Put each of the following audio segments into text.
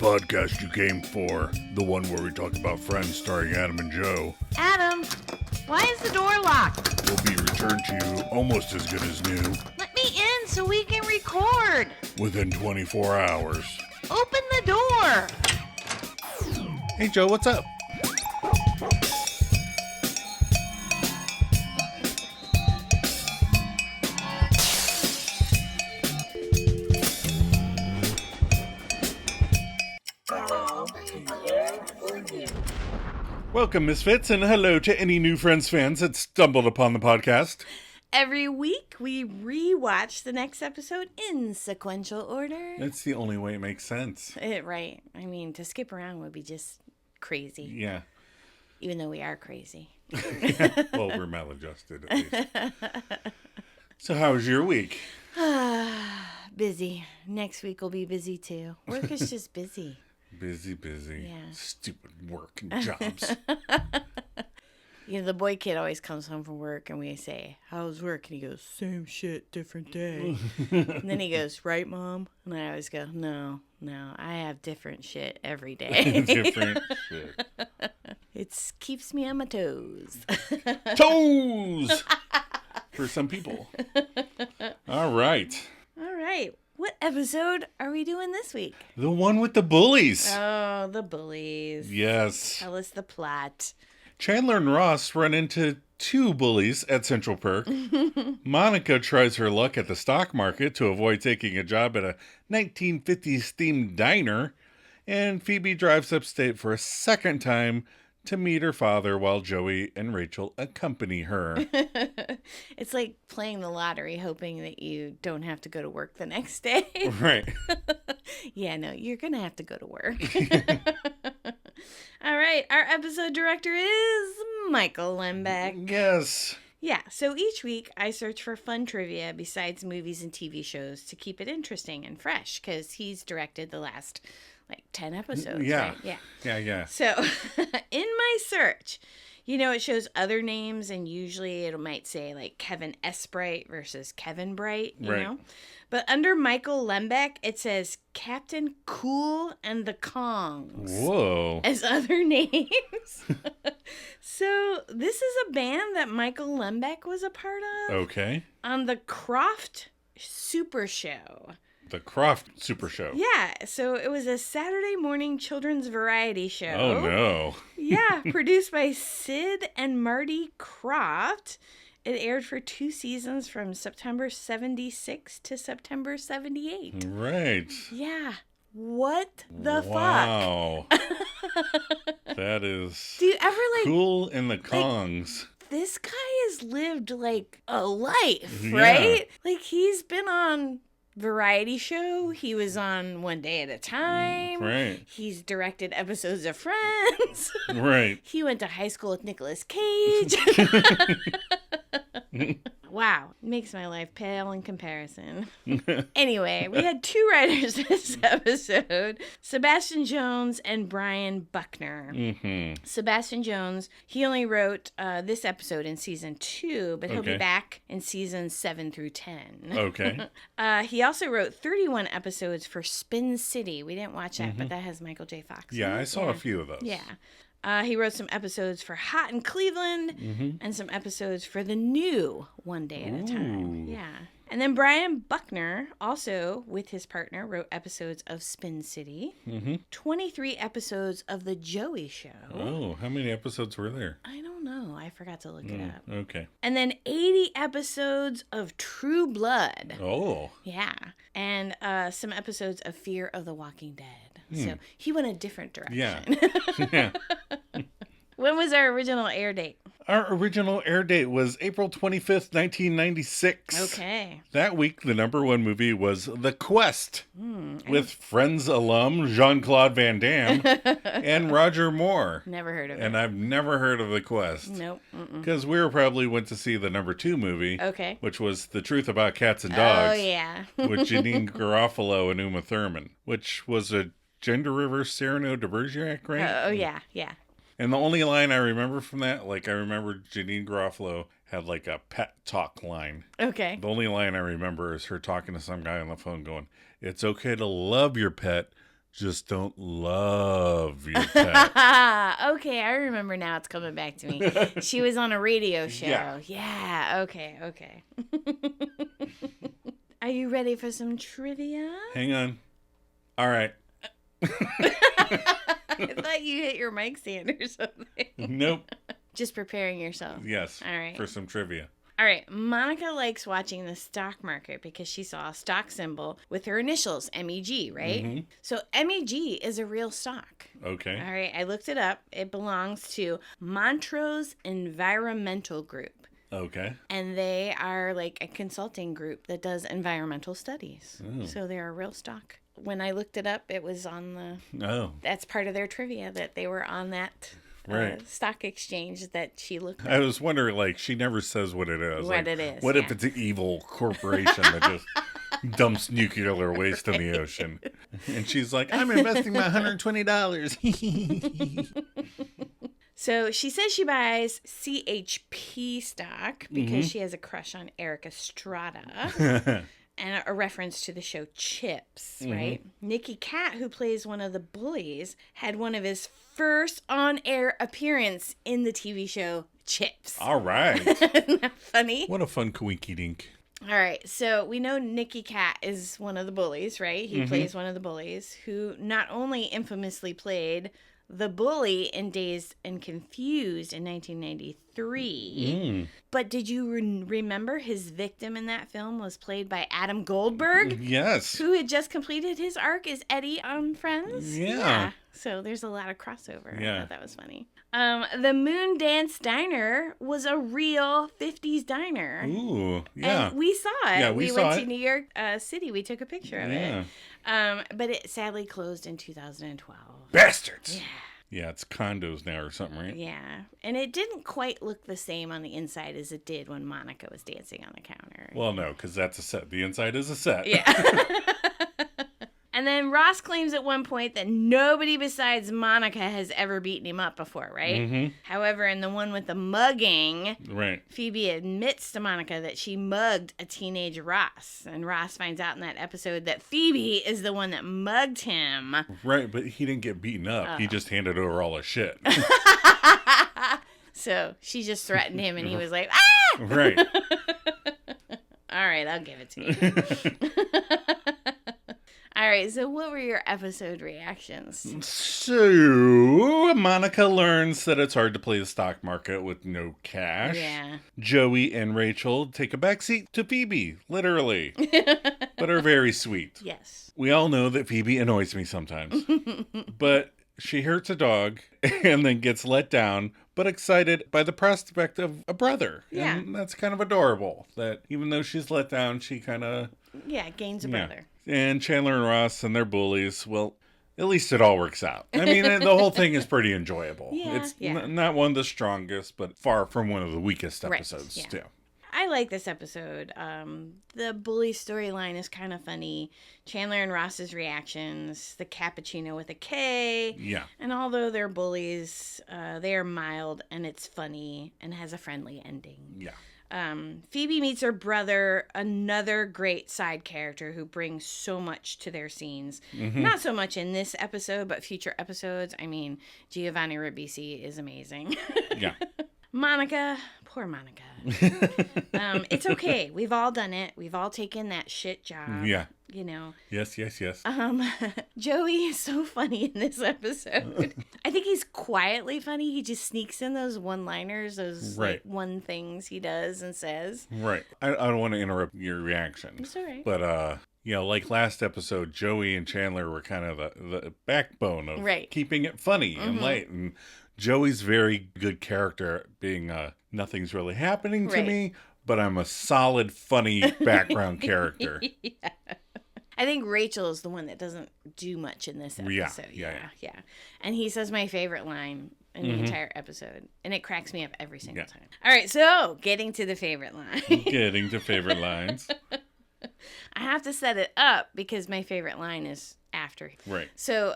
podcast you came for. The one where we talk about Friends starring Adam and Joe. Adam, why is the door locked? Will be returned to you almost as good as new Let me in so we can record. within 24 hours. Open the door. Hey Joe, what's up? Welcome, Misfits, and hello to any new Friends fans that stumbled upon the podcast. Every week we rewatch the next episode in sequential order. That's the only way it makes sense. Right. I mean, to skip around would be just crazy. Yeah. Even though we are crazy. Well, we're maladjusted at least. So how was your week? Busy. Next week will be busy too. Work is just busy. Busy. Yeah. Stupid work and jobs. You know, the boy kid always comes home from work and we say, how's work? And he goes, same shit, different day. And then he goes, right, Mom? And I always go, no, I have different shit every day. Different shit. It keeps me on my toes. Toes! For some people. All right. All right. What episode are we doing this week? The one with the bullies. Oh, the Bullies. Yes. Tell us the plot. Chandler and Ross run into two bullies at Central Perk. Monica tries her luck at the stock market to avoid taking a job at a 1950s themed diner. And Phoebe drives upstate for a second time to meet her father while Joey and Rachel accompany her. It's like playing the lottery, hoping that you don't have to go to work the next day. Right. Yeah, no, you're going to have to go to work. All right, our episode director is Michael Lembeck. Yes. Yeah, so each week I search for fun trivia besides movies and TV shows to keep it interesting and fresh, because he's directed the last, 10 episodes, Yeah. right? Yeah. So, in my search, it shows other names, and usually it might say, Kevin S. Bright versus Kevin Bright, you know? But under Michael Lembeck, it says Captain Cool and the Kongs. Whoa. As other names. So, this is a band that Michael Lembeck was a part of. Okay. On the Croft Super Show. The Croft Super Show. Yeah, so it was a Saturday morning children's variety show. Oh, no. Yeah, produced by Sid and Marty Croft. It aired for 2 seasons from September 76 to September 78. Right. Yeah. What the fuck? Wow. That is Do you ever Cool in the Kongs. this guy has lived a life, Yeah. right? He's been on variety show. He was on One Day at a Time. Right. He's directed episodes of Friends. Right. He went to high school with Nicolas Cage. Wow. Makes my life pale in comparison. Anyway, we had 2 writers this episode. Sebastian Jones and Brian Buckner. Mm-hmm. Sebastian Jones, he only wrote this episode in season 2, but he'll be back in seasons 7 through 10. Okay. He also wrote 31 episodes for Spin City. We didn't watch that, but that has Michael J. Fox in Yeah, it. I saw a few of those. Yeah. He wrote some episodes for Hot in Cleveland and some episodes for the new One Day at a Time. Ooh. Yeah. And then Brian Buckner, also with his partner, wrote episodes of Spin City, 23 episodes of The Joey Show. Oh, how many episodes were there? I don't know. I forgot to look it up. Okay. And then 80 episodes of True Blood. Oh. Yeah. And some episodes of Fear of the Walking Dead. So he went a different direction. Yeah. When was our original air date? Our original air date was April 25th, 1996. Okay. That week, the #1 movie was The Quest, with Friends alum Jean-Claude Van Damme and Roger Moore. Never heard of it. And I've never heard of The Quest. Nope. Because we probably went to see the #2 movie. Okay. Which was The Truth About Cats and Dogs. Oh, yeah. With Janine Garofalo and Uma Thurman. Which was a Gender River Cyrano de Bergerac, right? Oh, yeah. Yeah. And the only line I remember from that, I remember Janine Garofalo had a pet talk line. Okay. The only line I remember is her talking to some guy on the phone going, "It's okay to love your pet, just don't love your pet. Okay, I remember now. It's coming back to me. She was on a radio show. Yeah, okay. Are you ready for some trivia? Hang on. All right. I thought you hit your mic stand or something. Nope. Just preparing yourself. Yes. All right. For some trivia. All right. Monica likes watching the stock market because she saw a stock symbol with her initials, MEG, right? Mm-hmm. So MEG is a real stock. Okay. All right. I looked it up. It belongs to Montrose Environmental Group. Okay. And they are like a consulting group that does environmental studies. Oh. So they're a real stock. When I looked it up, it was on the... Oh. That's part of their trivia, that they were on that... Right. Stock exchange that she looked at. I was wondering, like, she never says what it is. What it is. What if it's an evil corporation that just dumps nuclear waste in the ocean? And she's like, I'm investing my $120. So she says she buys CHP stock because she has a crush on Eric Estrada. And a reference to the show Chips, right? Nicky Katt, who plays one of the bullies, had one of his first on-air appearance in the TV show Chips. All right. Isn't that funny? What a fun coinky dink. All right, so we know Nicky Katt is one of the bullies, right? He plays one of the bullies, who not only infamously played the bully in Dazed and Confused in 1993. But did you remember his victim in that film was played by Adam Goldberg? Yes. Who had just completed his arc as Eddie on Friends? Yeah. So there's a lot of crossover. Yeah. I thought that was funny. The Moon Dance Diner was a real 50s diner. Ooh, yeah. And we saw it. Yeah, we saw went it. to New York City. We took a picture of it. But it sadly closed in 2012. Bastards. Yeah. Yeah, it's condos now or something, right? Yeah. And it didn't quite look the same on the inside as it did when Monica was dancing on the counter. Well, no, because that's a set. The inside is a set. Yeah. And then Ross claims at one point that nobody besides Monica has ever beaten him up before, right? However, in the one with the mugging, Right. Phoebe admits to Monica that she mugged a teenage Ross. And Ross finds out in that episode that Phoebe is the one that mugged him. Right, but he didn't get beaten up. He just handed over all his shit. So she just threatened him and he was like, ah! Right. All right, I'll give it to you. All right, so what were your episode reactions? So, Monica learns that it's hard to play the stock market with no cash. Yeah. Joey and Rachel take a backseat to Phoebe, literally, but are very sweet. Yes. We all know that Phoebe annoys me sometimes, but she hurts a dog and then gets let down, but excited by the prospect of a brother. Yeah. And that's kind of adorable, that even though she's let down, she kind of... Yeah, gains a brother. And Chandler and Ross and their bullies, well, at least it all works out. I mean, the whole thing is pretty enjoyable. Yeah, It's not one of the strongest, but far from one of the weakest episodes, Right, too. I like this episode. The bully storyline is kind of funny. Chandler and Ross's reactions, the cappuccino with a K. Yeah. And although they're bullies, they are mild and it's funny and has a friendly ending. Yeah. Phoebe meets her brother, another great side character who brings so much to their scenes. Not so much in this episode, but future episodes. I mean, Giovanni Ribisi is amazing. Yeah. Monica, poor Monica. It's okay. We've all done it. We've all taken that shit job. Yeah. You know. Yes. Joey is so funny in this episode. I think he's quietly funny. He just sneaks in those one-liners, those like, one things he does and says. Right. I don't want to interrupt your reaction. It's all right. But, like last episode, Joey and Chandler were kind of the backbone of keeping it funny and light. And Joey's very good character being nothing's really happening to me, but I'm a solid, funny background character. Yeah. I think Rachel is the one that doesn't do much in this episode. Yeah. And he says my favorite line in the entire episode. And it cracks me up every single time. All right, so getting to the favorite line. Getting to favorite lines. I have to set it up because my favorite line is after. Right. So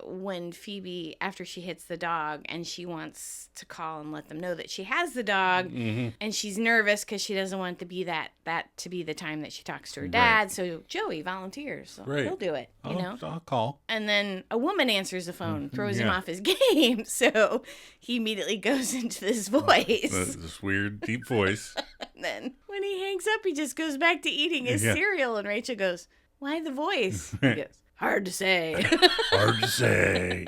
when Phoebe, after she hits the dog and she wants to call and let them know that she has the dog, and she's nervous because she doesn't want it to be that to be the time that she talks to her dad. Right. So Joey volunteers. So he'll do it, you know? I'll call. And then a woman answers the phone, throws him off his game. So he immediately goes into this voice. This weird, deep voice. And then when he hangs up, he just goes back to eating his cereal. And Rachel goes, "Why the voice?" He goes, "Hard to say." Hard to say.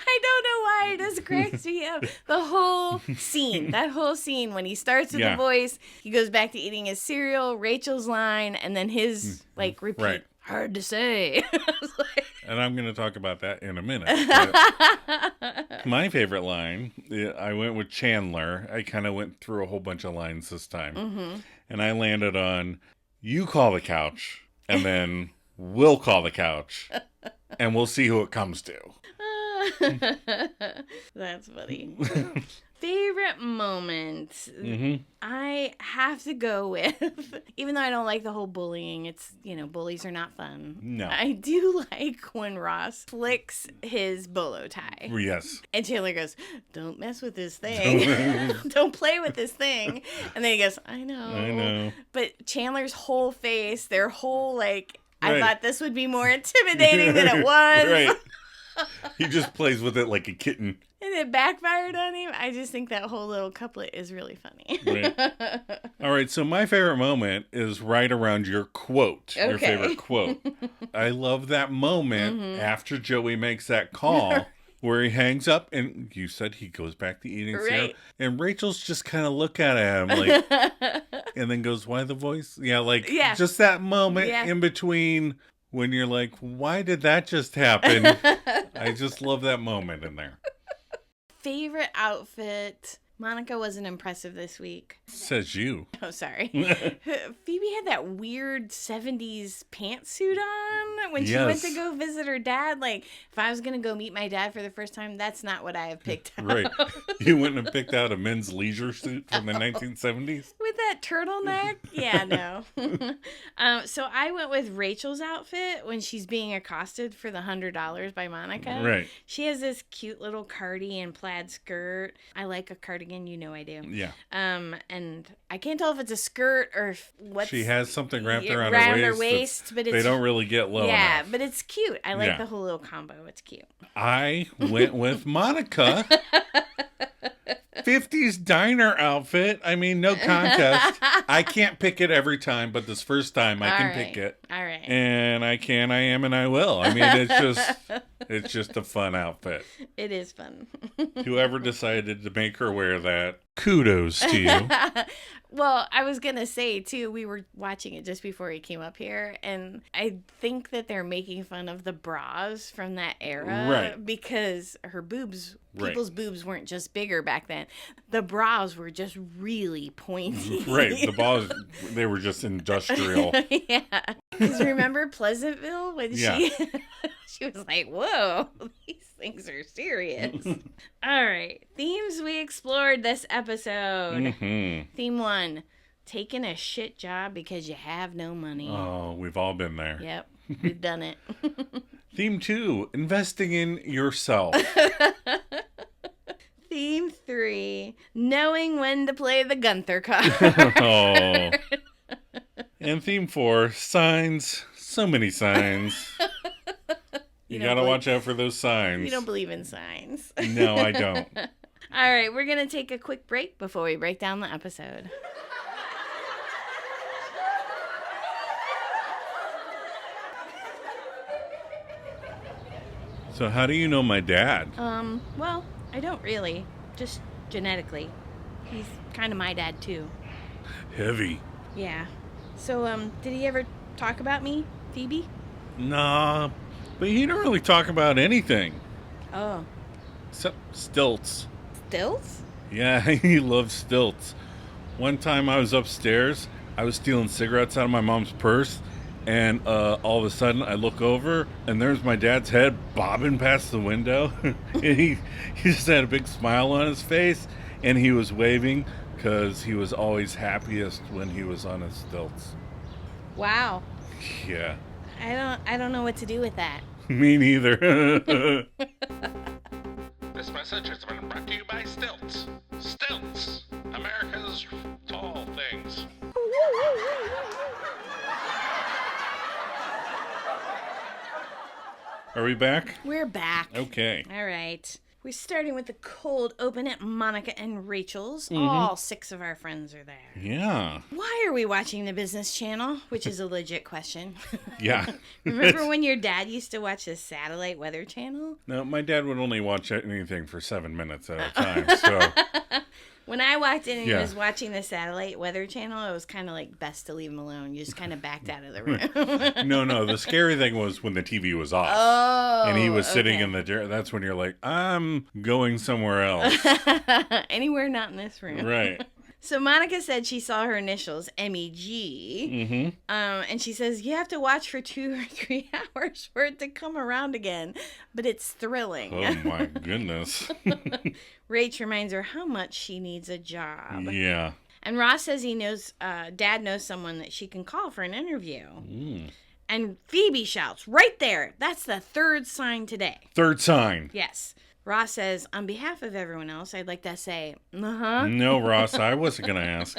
I don't know why it just cracks me up. The whole scene, that whole scene, when he starts with the voice, he goes back to eating his cereal, Rachel's line, and then his, like, repeat. Right. Hard to say. And I'm going to talk about that in a minute. My favorite line, I went with Chandler. I kind of went through a whole bunch of lines this time. And I landed on, "You call the couch, and then we'll call the couch, and we'll see who it comes to." That's funny. Favorite moment, I have to go with, even though I don't like the whole bullying, it's, bullies are not fun. No. I do like when Ross flicks his bolo tie. Yes. And Chandler goes, "Don't mess with this thing. Don't play with this thing." And then he goes, I know. But Chandler's whole face, their whole, I thought this would be more intimidating than it was. Right. He just plays with it like a kitten. And it backfired on him. I just think that whole little couplet is really funny. Right. All right, so my favorite moment is right around your quote, your favorite quote. I love that moment after Joey makes that call where he hangs up and you said he goes back to eating cereal. And Rachel's just kind of look at him like, and then goes, "Why the voice?" Yeah, just that moment in between when you're like, why did that just happen? I just love that moment in there. Favorite outfit. Monica wasn't impressive this week. Says you. Oh, sorry. Phoebe had that weird 70s pantsuit on when she went to go visit her dad. Like, if I was going to go meet my dad for the first time, that's not what I have picked out. Right. You wouldn't have picked out a men's leisure suit from the 1970s? With that turtleneck? Yeah, no. So I went with Rachel's outfit when she's being accosted for the $100 by Monica. Right. She has this cute little cardigan plaid skirt. I like a cardigan. You know I do. Yeah. And I can't tell if it's a skirt or what. She has something wrapped around her waist, but they don't really get low enough. Yeah, but it's cute. I like the whole little combo. It's cute. I went with Monica. 50s diner outfit. I mean, no contest. I can't pick it every time, but this first time I can pick it. All right. And I can, I am, and I will. I mean, it's just a fun outfit. It is fun. Whoever decided to make her wear that, kudos to you. Well, I was going to say, too, we were watching it just before he came up here, and I think that they're making fun of the bras from that era. Right. Because her boobs, people's boobs weren't just bigger back then. The bras were just really pointy. Right. The bras, they were just industrial. Yeah. Because remember Pleasantville when she was like, whoa, these things are serious. All right. Themes we explored this episode. Theme 1, taking a shit job because you have no money. Oh, we've all been there. Yep. We've done it. Theme 2, investing in yourself. Theme 3, knowing when to play the Gunther card. Oh. And theme 4, signs. So many signs. You gotta watch out for those signs. You don't believe in signs. No, I don't. All right, we're going to take a quick break before we break down the episode. So how do you know my dad? Well, I don't really. Just genetically. He's kind of my dad, too. Heavy. Yeah. So, did he ever talk about me, Phoebe? Nah, but he didn't really talk about anything. Oh. Except stilts. Stilts? Yeah, he loves stilts. One time I was upstairs, I was stealing cigarettes out of my mom's purse, and all of a sudden I look over, and there's my dad's head bobbing past the window. And he just had a big smile on his face, and he was waving because he was always happiest when he was on his stilts. Wow. Yeah. I don't know what to do with that. Me neither. This message has been brought to you by Stilts. Stilts, America's tall things. Are we back? We're back. Okay. All right. We're starting with the cold open at Monica and Rachel's. Mm-hmm. All 6 of our friends are there. Yeah. Why are we watching the Business Channel? Which is a legit question. Yeah. Remember when your dad used to watch the satellite weather channel? No, my dad would only watch anything for 7 minutes at a time, so... When I walked in and he Yeah. was watching the satellite weather channel, it was kind of like best to leave him alone. You just kind of backed out of the room. No, the scary thing was when the TV was off. Oh, and he was sitting okay. in the chair. That's when you're like, I'm going somewhere else. Anywhere not in this room. Right. So Monica said she saw her initials, MEG. Mm-hmm. And she says, you have to watch for 2 or 3 hours for it to come around again. But it's thrilling. Oh, my goodness. Rach reminds her how much she needs a job. Yeah. And Ross says he knows, Dad knows someone that she can call for an interview. Mm. And Phoebe shouts, right there, that's the 3rd sign today. 3rd sign. Yes. Ross says, on behalf of everyone else, I'd like to say, uh-huh. No, Ross, I wasn't going to ask.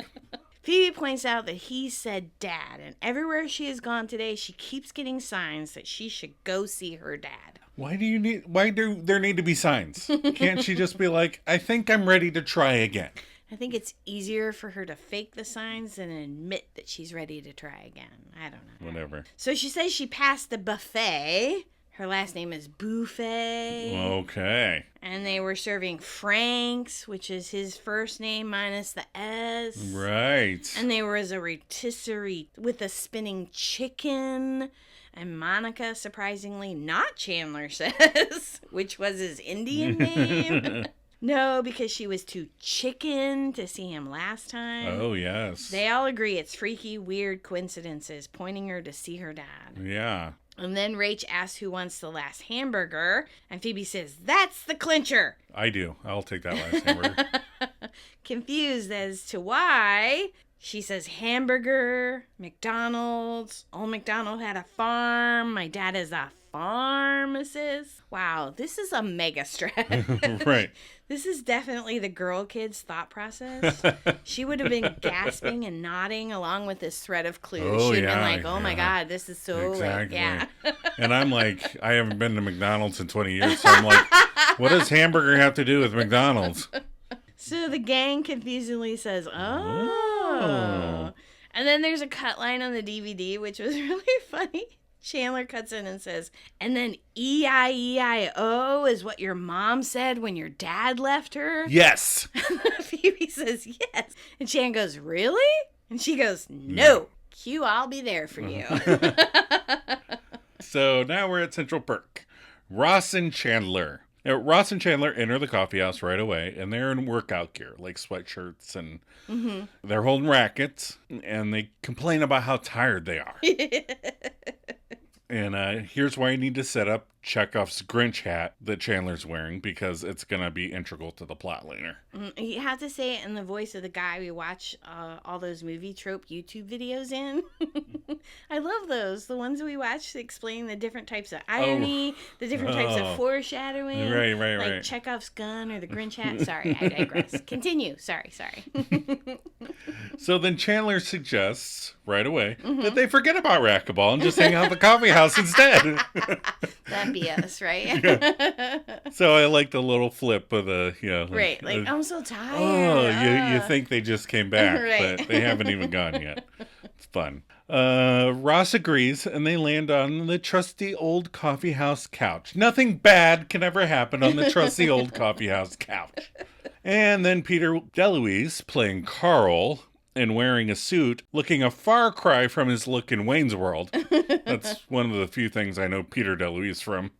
Phoebe points out that he said dad, and everywhere she has gone today, she keeps getting signs that she should go see her dad. Why do there need to be signs? Can't she just be like, I think I'm ready to try again? I think it's easier for her to fake the signs than admit that she's ready to try again. I don't know. Whatever. So she says she passed the buffet. Her last name is Buffet. Okay. And they were serving Frank's, which is his first name minus the S. Right. And there was a rotisserie with a spinning chicken. And Monica, surprisingly, not Chandler says, which was his Indian name. No, because she was too chicken to see him last time. Oh, yes. They all agree it's freaky, weird coincidences pointing her to see her dad. Yeah. And then Rach asks who wants the last hamburger, and Phoebe says, that's the clincher. I do. I'll take that last hamburger. Confused as to why, she says hamburger, McDonald's, old McDonald had a farm, my dad is a pharmacist. Wow, this is a mega stretch. Right. This is definitely the girl kid's thought process. She would have been gasping and nodding along with this thread of clues. Oh, She'd yeah, been like, oh my yeah. God, this is so Exactly. yeah. And I'm like, I haven't been to McDonald's in 20 years, so I'm like, what does hamburger have to do with McDonald's? So the gang confusedly says, oh. And then there's a cut line on the DVD, which was really funny. Chandler cuts in and says, and then E-I-E-I-O is what your mom said when your dad left her? Yes. Phoebe says, yes. And Chan goes, really? And she goes, no. Q, I'll be there for you. So now we're at Central Perk. Ross and Chandler. Now, Ross and Chandler enter the coffee house right away, and they're in workout gear, like sweatshirts, and they're holding rackets, and they complain about how tired they are. And here's why you need to set up Chekhov's Grinch hat that Chandler's wearing, because it's going to be integral to the plot later. You have to say it in the voice of the guy we watch all those movie trope YouTube videos in. I love those. The ones we watch explain the different types of irony, the different types of foreshadowing. Right. Like Chekhov's gun or the Grinch hat. Sorry, I digress. Continue. Sorry. So then Chandler suggests right away that they forget about racquetball and just hang out at the coffee house instead. That'd be us, right? Yeah. So I like the little flip of the, Right, like, I'm so tired. Oh, you think they just came back, Right. but they haven't even gone yet. It's fun. Ross agrees, and they land on the trusty old coffee house couch. Nothing bad can ever happen on the trusty old coffee house couch. And then Peter DeLuise, playing Carl, and wearing a suit, looking a far cry from his look in Wayne's World. That's one of the few things I know Peter DeLuise from.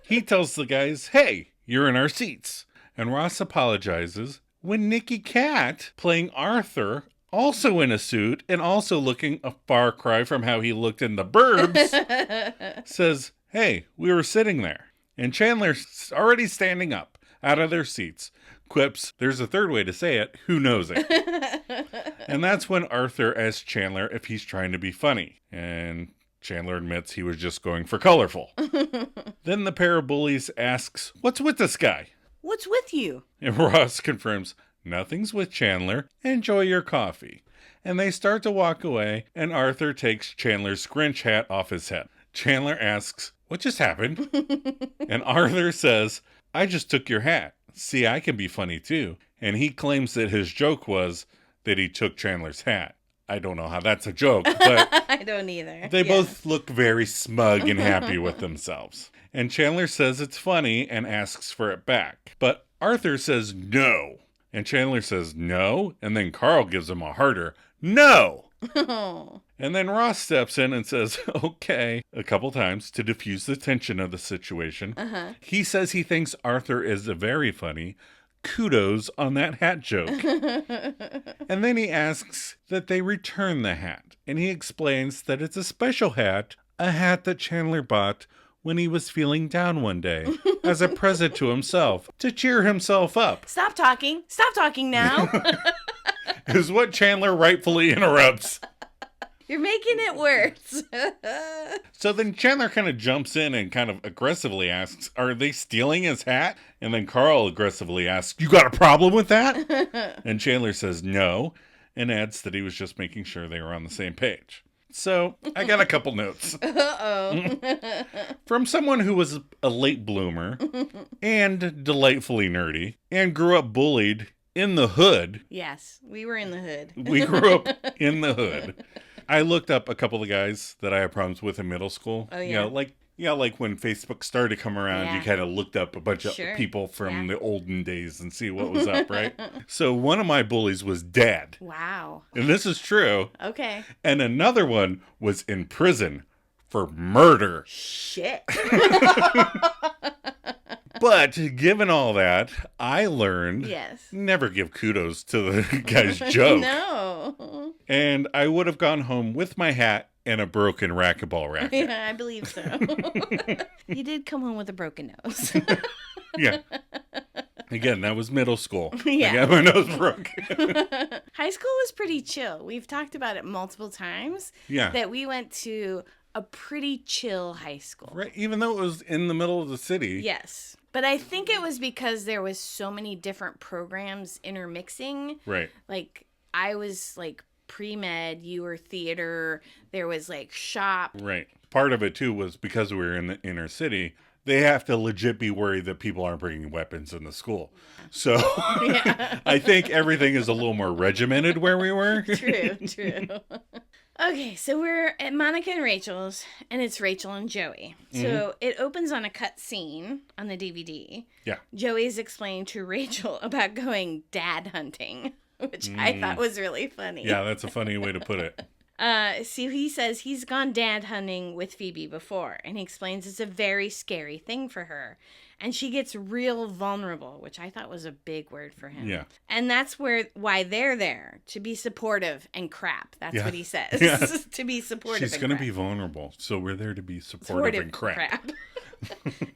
He tells the guys, hey, you're in our seats. And Ross apologizes when Nicky Cat, playing Arthur, also in a suit and also looking a far cry from how he looked in The Burbs, says, hey, we were sitting there. And Chandler's already standing up out of their seats, quips, there's a third way to say it, who knows it? And that's when Arthur asks Chandler if he's trying to be funny. And Chandler admits he was just going for colorful. Then the pair of bullies asks, "What's with this guy?" What's with you? And Ross confirms, "Nothing's with Chandler. Enjoy your coffee." And they start to walk away, and Arthur takes Chandler's Grinch hat off his head. Chandler asks, "What just happened?" And Arthur says, "I just took your hat. See, I can be funny too." And he claims that his joke was that he took Chandler's hat. I don't know how that's a joke, but I don't either. they both look very smug and happy with themselves. And Chandler says it's funny and asks for it back. But Arthur says no. And Chandler says no. And then Carl gives him a harder no. And then Ross steps in and says, okay, a couple times to diffuse the tension of the situation. He says he thinks Arthur is very funny. Kudos on that hat joke. And then he asks that they return the hat. And he explains that it's a special hat, a hat that Chandler bought when he was feeling down one day as a present to himself to cheer himself up. Stop talking. Stop talking now. Is what Chandler rightfully interrupts. You're making it worse. So then Chandler kind of jumps in and kind of aggressively asks, are they stealing his hat? And then Carl aggressively asks, you got a problem with that? And Chandler says no, and adds that he was just making sure they were on the same page. So I got a couple notes. Uh-oh. From someone who was a late bloomer and delightfully nerdy and grew up bullied in the hood. Yes, we were in the hood. We grew up in the hood. I looked up a couple of guys that I had problems with in middle school. Oh, yeah. Like when Facebook started to come around, you kind of looked up a bunch of people from the olden days and see what was up, right? So one of my bullies was dead. Wow. And this is true. Okay. And another one was in prison for murder. Shit. But given all that, I learned never give kudos to the guy's joke. No. And I would have gone home with my hat and a broken racquetball racket. Yeah, I believe so. You did come home with a broken nose. Yeah. Again, that was middle school. Yeah. I got my nose broken. High school was pretty chill. We've talked about it multiple times. Yeah. That we went to a pretty chill high school. Right. Even though it was in the middle of the city. Yes. But I think it was because there was so many different programs intermixing. Right. Like, I was like pre-med, you were theater, there was like shop. Right. Part of it too was because we were in the inner city, they have to legit be worried that people aren't bringing weapons in the school. So I think everything is a little more regimented where we were. True. Okay, so we're at Monica and Rachel's, and it's Rachel and Joey. So it opens on a cut scene on the DVD. Yeah. Joey's explaining to Rachel about going dad hunting, which I thought was really funny. Yeah, that's a funny way to put it. So he says he's gone dad hunting with Phoebe before, and he explains it's a very scary thing for her. And she gets real vulnerable, which I thought was a big word for him. Yeah. And that's why they're there, to be supportive and crap. That's what he says. Yeah. To be supportive. She's going to be vulnerable, so we're there to be supportive and crap.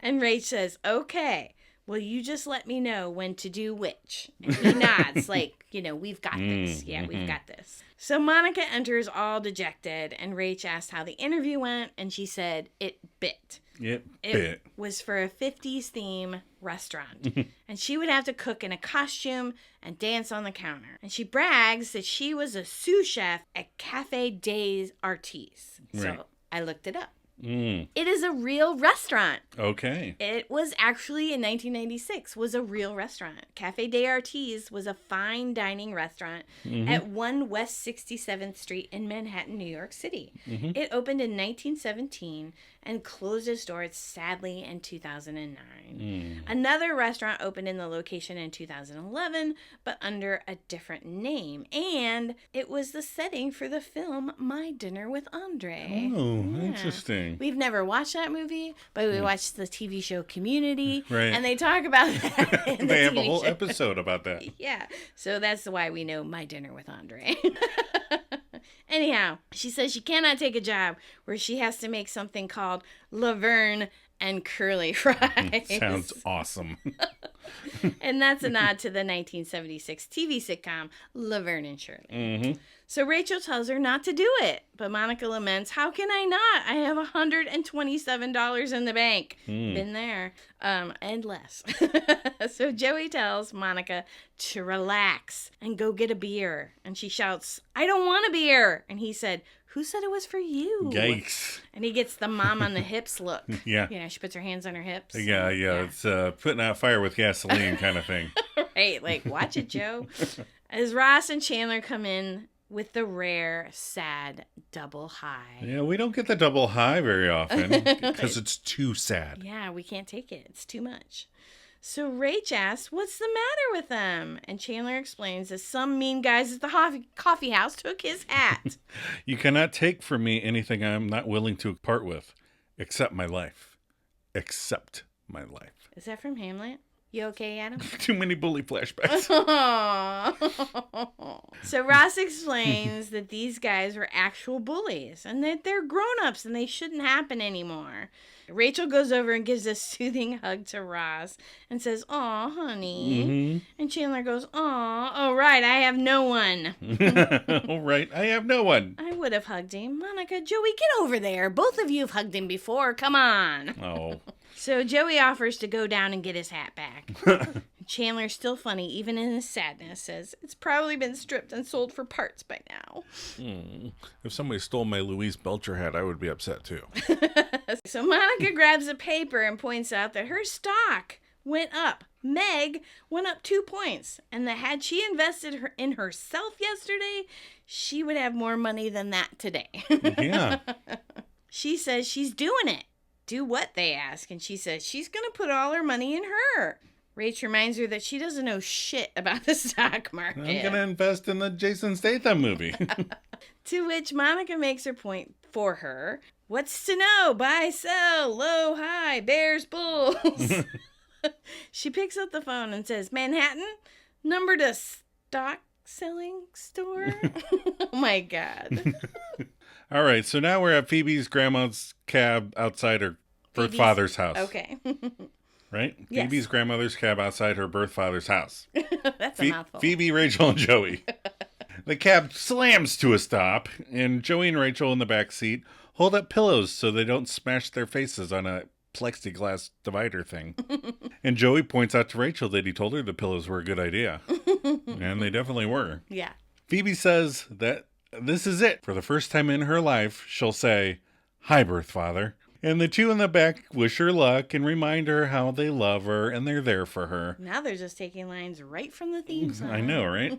And Rach says, okay, well, you just let me know when to do which. And he nods like, we've got this. Yeah, we've got this. So Monica enters all dejected, and Rach asked how the interview went, and she said it bit. It was for a 50s theme restaurant. And she would have to cook in a costume and dance on the counter. And she brags that she was a sous chef at Cafe des Artistes. So I looked it up. It is a real restaurant. Okay. It was actually in 1996 was a real restaurant. Cafe des Artistes was a fine dining restaurant at 1 West 67th Street in Manhattan, New York City. It opened in 1917 and closed its doors sadly in 2009. Another restaurant opened in the location in 2011, but under a different name. And it was the setting for the film My Dinner with Andre. Oh, interesting. We've never watched that movie, but we watched the TV show Community, and they talk about that in They have a whole episode about that. Yeah, so that's why we know My Dinner with Andre. Anyhow, she says she cannot take a job where she has to make something called Laverne and curly fries. Sounds awesome. And that's a nod to the 1976 TV sitcom Laverne and Shirley. Mm-hmm. So Rachel tells her not to do it, but Monica laments, "How can I not? I have $127 in the bank." Been there. And less. So Joey tells Monica to relax and go get a beer. And she shouts, "I don't want a beer." And he said, "Who said it was for you?" Yikes. And he gets the mom on the hips look. Yeah. You know, she puts her hands on her hips. Yeah. It's putting out fire with gasoline kind of thing. Right, like, watch it, Joe. As Ross and Chandler come in with the rare, sad double high. Yeah, we don't get the double high very often because it's too sad. Yeah, we can't take it. It's too much. So Rach asks, "What's the matter with them?" And Chandler explains that some mean guys at the coffee house took his hat. You cannot take from me anything I'm not willing to part with, except my life. Except my life. Is that from Hamlet? You okay, Adam? Too many bully flashbacks. So Ross explains that these guys were actual bullies and that they're grown-ups and they shouldn't happen anymore. Rachel goes over and gives a soothing hug to Ross and says, "Aw, honey." Mm-hmm. And Chandler goes, "Aw, oh, right, I have no one." All right, I have no one. I would have hugged him. Monica, Joey, get over there. Both of you have hugged him before. Come on. Oh. So Joey offers to go down and get his hat back. Chandler's still funny, even in his sadness, says, "It's probably been stripped and sold for parts by now." If somebody stole my Louise Belcher hat, I would be upset too. So Monica grabs a paper and points out that her stock went up. Meg went up 2 points, and that had she invested in herself yesterday, she would have more money than that today. Yeah. She says she's doing it. Do what, they ask, and she says she's going to put all her money in her. Rach reminds her that she doesn't know shit about the stock market. I'm going to invest in the Jason Statham movie. To which Monica makes her point for her. What's to know? Buy, sell, low, high, bears, bulls. She picks up the phone and says, "Manhattan, number to stock selling store." Oh my God. All right, so now we're at Phoebe's grandma's cab outside her birth father's house. Okay. Right? Yes. Phoebe's grandmother's cab outside her birth father's house. That's a mouthful. Phoebe, Rachel, and Joey. The cab slams to a stop, and Joey and Rachel in the back seat hold up pillows so they don't smash their faces on a plexiglass divider thing. And Joey points out to Rachel that he told her the pillows were a good idea. And they definitely were. Yeah. Phoebe says that this is it. For the first time in her life, she'll say, "Hi, birth father." And the two in the back wish her luck and remind her how they love her and they're there for her. Now they're just taking lines right from the theme song. I know, right?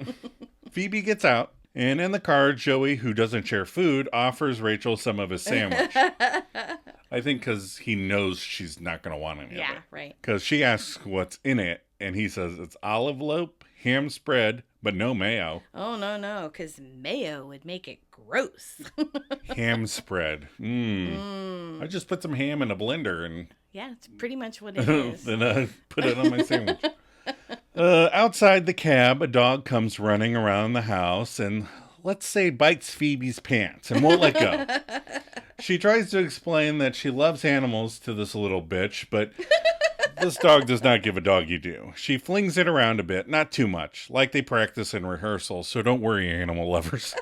Phoebe gets out, and in the car, Joey, who doesn't share food, offers Rachel some of his sandwich. I think because he knows she's not going to want any of it. Yeah, right. Because she asks what's in it, and he says it's olive loaf, ham spread, but no mayo. Oh, no, because mayo would make it gross. Ham spread. I just put some ham in a blender and Yeah, it's pretty much what it is. then I put it on my sandwich. Outside the cab, a dog comes running around the house and, let's say, bites Phoebe's pants and won't let go. She tries to explain that she loves animals to this little bitch, but this dog does not give a doggy do. She flings it around a bit, not too much, like they practice in rehearsal, so don't worry, animal lovers.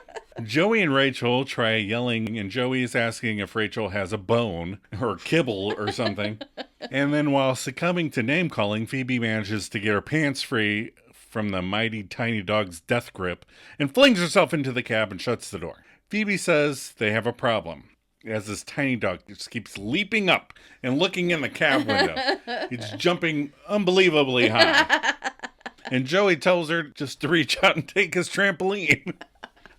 Joey and Rachel try yelling, and Joey is asking if Rachel has a bone or kibble or something. And then while succumbing to name-calling, Phoebe manages to get her pants free from the mighty tiny dog's death grip and flings herself into the cab and shuts the door. Phoebe says they have a problem, as this tiny dog just keeps leaping up and looking in the cab window. It's jumping unbelievably high. And Joey tells her just to reach out and take his trampoline.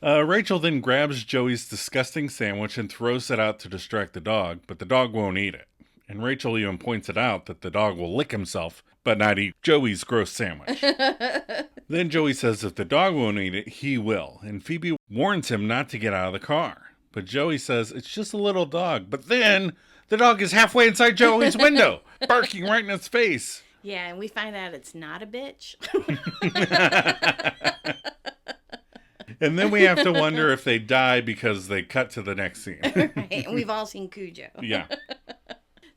Rachel then grabs Joey's disgusting sandwich and throws it out to distract the dog, but the dog won't eat it. And Rachel even points it out that the dog will lick himself, but not eat Joey's gross sandwich. Then Joey says if the dog won't eat it, he will. And Phoebe warns him not to get out of the car. But Joey says it's just a little dog. But then the dog is halfway inside Joey's window, barking right in its face. Yeah, and we find out it's not a bitch. And then we have to wonder if they die because they cut to the next scene. Right, and we've all seen Cujo. Yeah.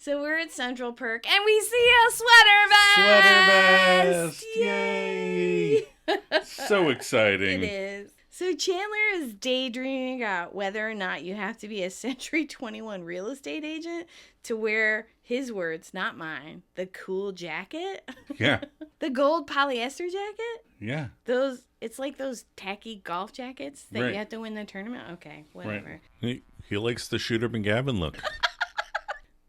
So we're at Central Perk, and we see a sweater vest! Sweater vest! Yay! So exciting. It is. So Chandler is daydreaming about whether or not you have to be a Century 21 real estate agent to wear, his words, not mine, the cool jacket. Yeah. The gold polyester jacket. Yeah. It's like those tacky golf jackets that you have to win the tournament. Okay, whatever. Right. He likes the Shooter McGavin look.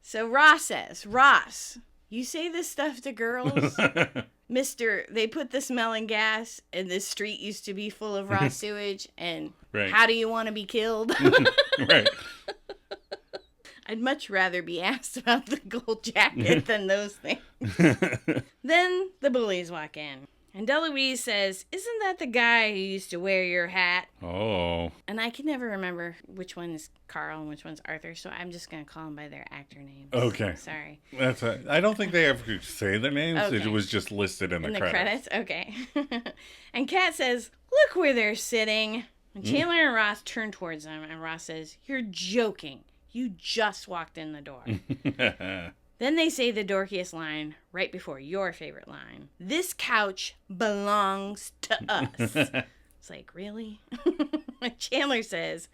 So Ross says, Ross, you say this stuff to girls? They put the smell in gas, and this street used to be full of raw sewage, and how do you want to be killed? Right. I'd much rather be asked about the gold jacket than those things. Then the bullies walk in, and Deloise says, isn't that the guy who used to wear your hat? Oh. And I can never remember which one is Carl and which one's Arthur, so I'm just going to call them by their actor names. Okay. Sorry. I don't think they ever say the names. Okay. It was just listed in the credits. Okay. And Kat says, look where they're sitting. And Chandler and Ross turn towards them, and Ross says, you're joking. You just walked in the door. Then they say the dorkiest line right before your favorite line. This couch belongs to us. It's like, really? Chandler says,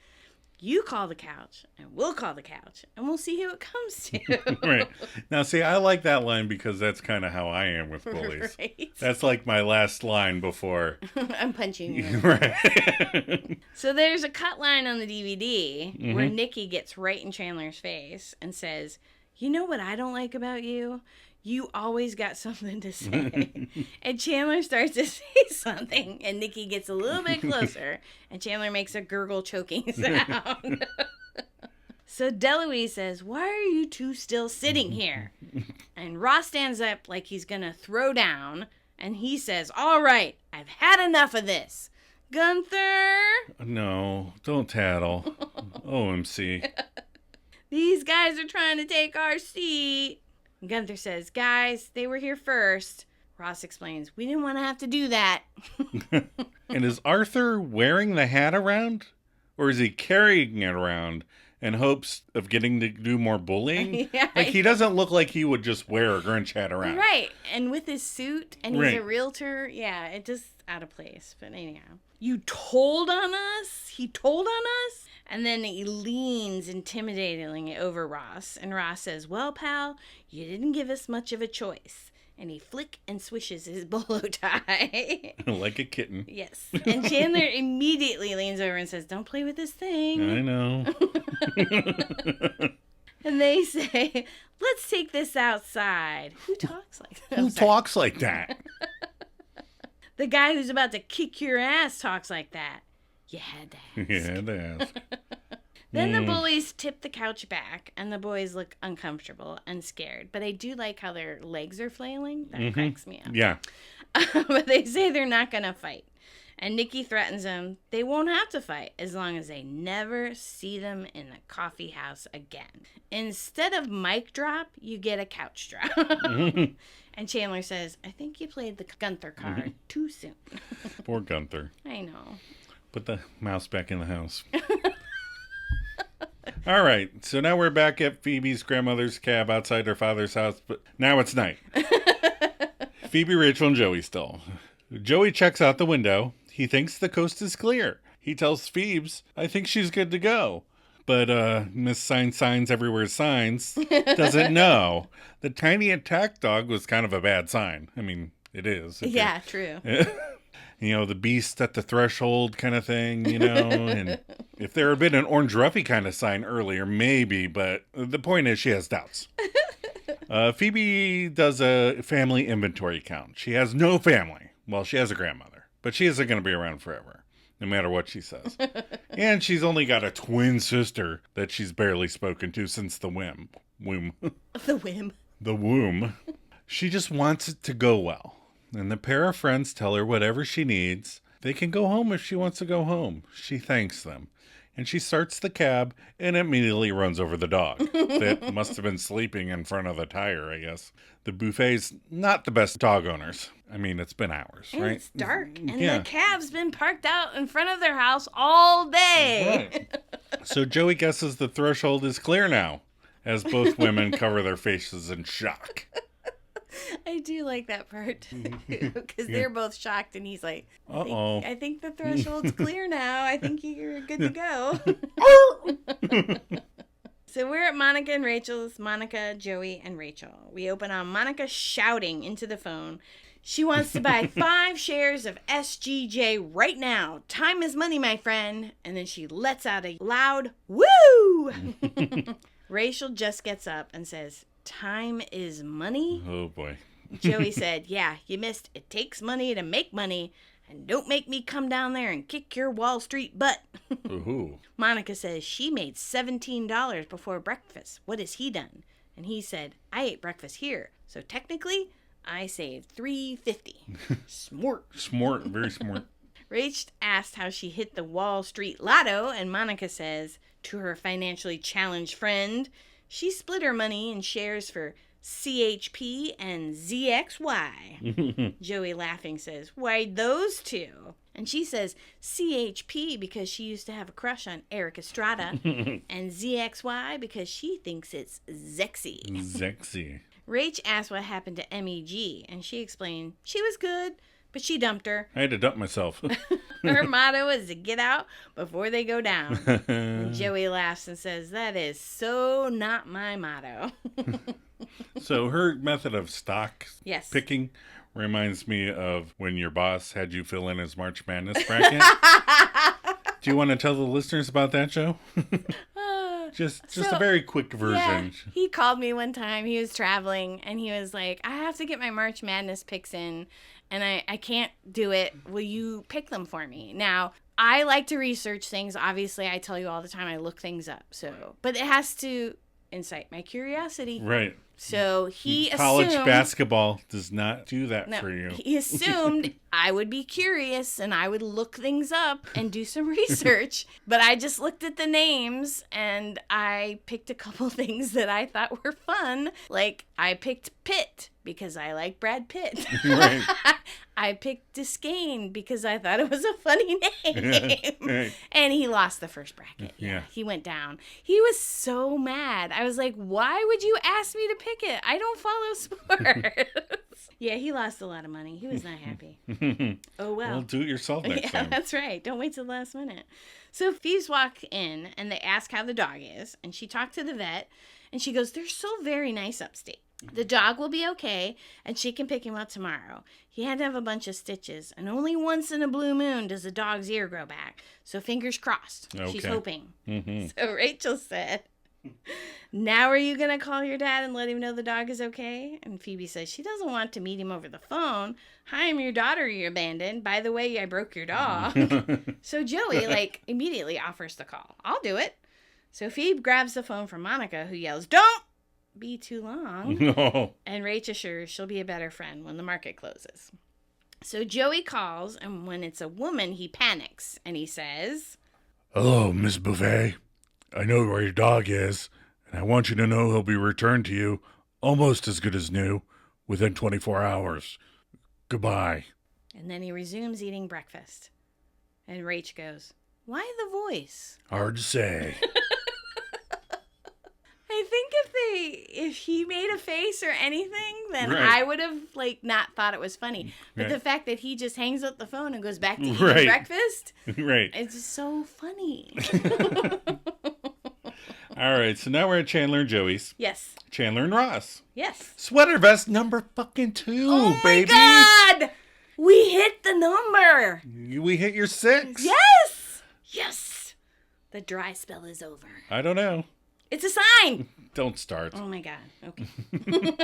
you call the couch, and we'll call the couch, and we'll see who it comes to. Right. Now, see, I like that line because that's kind of how I am with bullies. Right. That's like my last line before. I'm punching you. Right. So there's a cut line on the DVD where Nikki gets right in Chandler's face and says, you know what I don't like about you? You always got something to say. And Chandler starts to say something, and Nikki gets a little bit closer, and Chandler makes a gurgle choking sound. So Deloise says, why are you two still sitting here? And Ross stands up like he's going to throw down, and he says, all right, I've had enough of this. Gunther! No, don't tattle. OMC. These guys are trying to take our seat. Gunther says, guys, they were here first. Ross explains, we didn't want to have to do that. And is Arthur wearing the hat around? Or is he carrying it around in hopes of getting to do more bullying? Yeah, like, he doesn't look like he would just wear a Grinch hat around. Right. And with his suit, and he's a realtor, yeah, it just out of place. But anyhow. You told on us? He told on us? And then he leans intimidatingly over Ross. And Ross says, well, pal, you didn't give us much of a choice. And he flick and swishes his bolo tie. Like a kitten. Yes. And Chandler immediately leans over and says, don't play with this thing. I know. And they say, let's take this outside. Who talks like that? Who talks like that? The guy who's about to kick your ass talks like that. You had to ask. You had to ask. Then the bullies tip the couch back, and the boys look uncomfortable and scared. But I do like how their legs are flailing. That cracks me up. Yeah. But they say they're not going to fight. And Nikki threatens them they won't have to fight as long as they never see them in the coffee house again. Instead of mic drop, you get a couch drop. And Chandler says, I think you played the Gunther card too soon. Poor Gunther. I know. Put the mouse back in the house. All right, so now we're back at Phoebe's grandmother's cab outside her father's house, but now it's night. Phoebe, Rachel, and Joey still. Joey checks out the window. He thinks the coast is clear. He tells Phoebes, I think she's good to go. But Miss Signs Everywhere Signs doesn't know. The tiny attack dog was kind of a bad sign. I mean, it is. Yeah, true. You know, the beast at the threshold kind of thing, you know. And if there had been an Orange Ruffy kind of sign earlier, maybe. But the point is she has doubts. Phoebe does a family inventory count. She has no family. Well, she has a grandmother. But she isn't going to be around forever, no matter what she says. And she's only got a twin sister that she's barely spoken to since the womb. The whim. The womb. She just wants it to go well. And the pair of friends tell her whatever she needs. They can go home if she wants to go home. She thanks them. And she starts the cab and immediately runs over the dog. That must have been sleeping in front of the tire, I guess. The buffet's not the best dog owners. I mean, it's been hours, and right? It's dark. And the cab's been parked out in front of their house all day. Right. So Joey guesses the threshold is clear now. as both women cover their faces in shock. I do like that part because they're both shocked, and he's like, Uh-oh. I think the threshold's clear now. I think you're good to go. So we're at Monica and Rachel's. Monica, Joey, and Rachel. We open on Monica shouting into the phone. She wants to buy 5 shares of SGJ right now. Time is money, my friend. And then she lets out a loud woo. Rachel just gets up and says, time is money? Oh, boy. Joey said, yeah, you missed. It takes money to make money. And don't make me come down there and kick your Wall Street butt. Ooh. Monica says she made $17 before breakfast. What has he done? And he said, I ate breakfast here. So technically, I saved $3.50. Smart, very smart. Rach asked how she hit the Wall Street lotto, and Monica says to her financially challenged friend, she split her money in shares for CHP and ZXY. Joey laughing says, why those two? And she says CHP because she used to have a crush on Eric Estrada, and ZXY because she thinks it's Zexy. Zexy. Rach asked what happened to MEG, and she explained she was good, but she dumped her. I had to dump myself. Her motto is to get out before they go down. And Joey laughs and says, that is so not my motto. So her method of stock Yes. picking reminds me of when your boss had you fill in his March Madness bracket. Do you want to tell the listeners about that show? Just a very quick version. Yeah, he called me one time. He was traveling, and he was like, I have to get my March Madness picks in, and I can't do it. Will you pick them for me? Now, I like to research things. Obviously, I tell you all the time I look things up. But it has to incite my curiosity. Right. So he College assumed... basketball does not do that for you. He assumed I would be curious and I would look things up and do some research. But I just looked at the names and I picked a couple things that I thought were fun. Like I picked Pitt because I like Brad Pitt. Right. I picked Descaine because I thought it was a funny name. Right. And he lost the first bracket. Yeah. He went down. He was so mad. I was like, why would you ask me to pick it? I don't follow sports. Yeah, he lost a lot of money. He was not happy. Oh, well. Well, do it yourself next Yeah, time. that's right. Don't wait till the last minute. So thieves walk in and they ask how the dog is. And she talked to the vet. And she goes, they're so very nice upstate. The dog will be okay, and she can pick him up tomorrow. He had to have a bunch of stitches, and only once in a blue moon does a dog's ear grow back. So fingers crossed. Okay. She's hoping. Mm-hmm. So Rachel said, now are you going to call your dad and let him know the dog is okay? And Phoebe says she doesn't want to meet him over the phone. Hi, I'm your daughter you abandoned. By the way, I broke your dog. So Joey, immediately offers the call. I'll do it. So Phoebe grabs the phone from Monica, who yells, don't be too long. No. And Rach assures she'll be a better friend when the market closes. So Joey calls, and when it's a woman, he panics, and he says, Hello, Miss Bouvet. I know where your dog is, and I want you to know he'll be returned to you almost as good as new within 24 hours. Goodbye. And then he resumes eating breakfast. And Rach goes, why the voice? Hard to say. I think if he made a face or anything, then Right. I would have not thought it was funny. But Right. the fact that he just hangs up the phone and goes back to eating Right. breakfast, Right. it's so funny. All right, so now we're at Chandler and Joey's. Yes. Chandler and Ross. Yes. Sweater vest number fucking 2, Oh baby. my God! We hit the number. We hit your 6. Yes. Yes. The dry spell is over. I don't know. It's a sign. Don't start. Oh my God. Okay.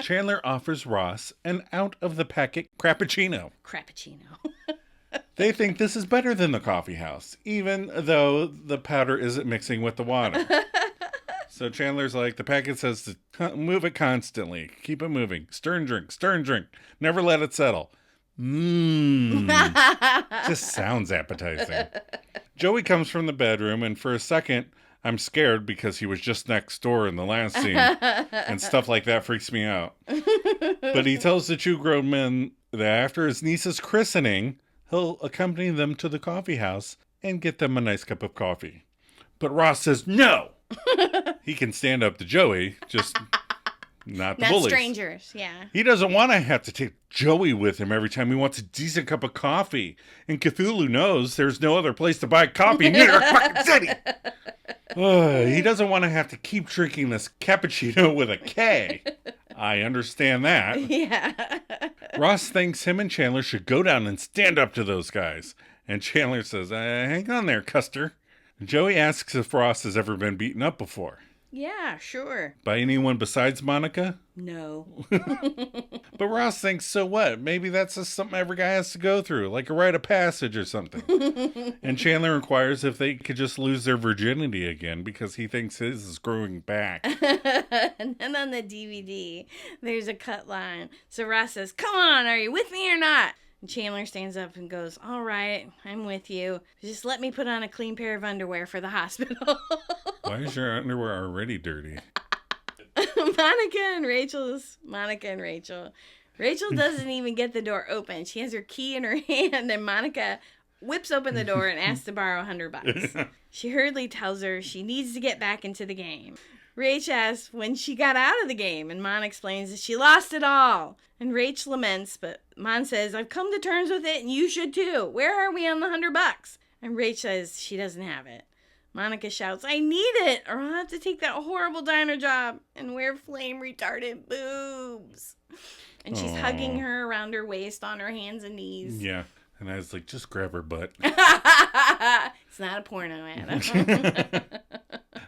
Chandler offers Ross an out-of-the-packet Crappuccino. Crappuccino. They think this is better than the coffee house, even though the powder isn't mixing with the water. So Chandler's like, the packet says to move it constantly. Keep it moving. Stir and drink. Stir and drink. Never let it settle. Just sounds appetizing. Joey comes from the bedroom, and for a second, I'm scared because he was just next door in the last scene, and stuff like that freaks me out. But he tells the two grown men that after his niece's christening, he'll accompany them to the coffee house and get them a nice cup of coffee. But Ross says no. He can stand up to Joey, just not the Not bullies. strangers, yeah. He doesn't want to have to take Joey with him every time he wants a decent cup of coffee. And Cthulhu knows there's no other place to buy coffee in New York fucking City. He doesn't want to have to keep drinking this cappuccino with a K. I understand that. Yeah. Ross thinks him and Chandler should go down and stand up to those guys. And Chandler says, hang on there, Custer. Joey asks if Ross has ever been beaten up before. Yeah, sure. By anyone besides Monica? No. But Ross thinks, so what? Maybe that's just something every guy has to go through, like a rite of passage or something. And Chandler inquires if they could just lose their virginity again because he thinks his is growing back. And then on the DVD, there's a cut line. So Ross says, come on, are you with me or not? And Chandler stands up and goes, all right, I'm with you. Just let me put on a clean pair of underwear for the hospital. Why is your underwear already dirty? Monica and Rachel. Rachel doesn't even get the door open. She has her key in her hand, and Monica whips open the door and asks to borrow $100. She hurriedly tells her she needs to get back into the game. Rach asks when she got out of the game, and Mon explains that she lost it all. And Rach laments, but Mon says, I've come to terms with it, and you should too. Where are we on the $100? And Rach says she doesn't have it. Monica shouts, I need it, or I'll have to take that horrible diner job and wear flame-retardant boobs. And she's hugging her around her waist on her hands and knees. Yeah. And I was like, just grab her butt. It's not a porno, Adam.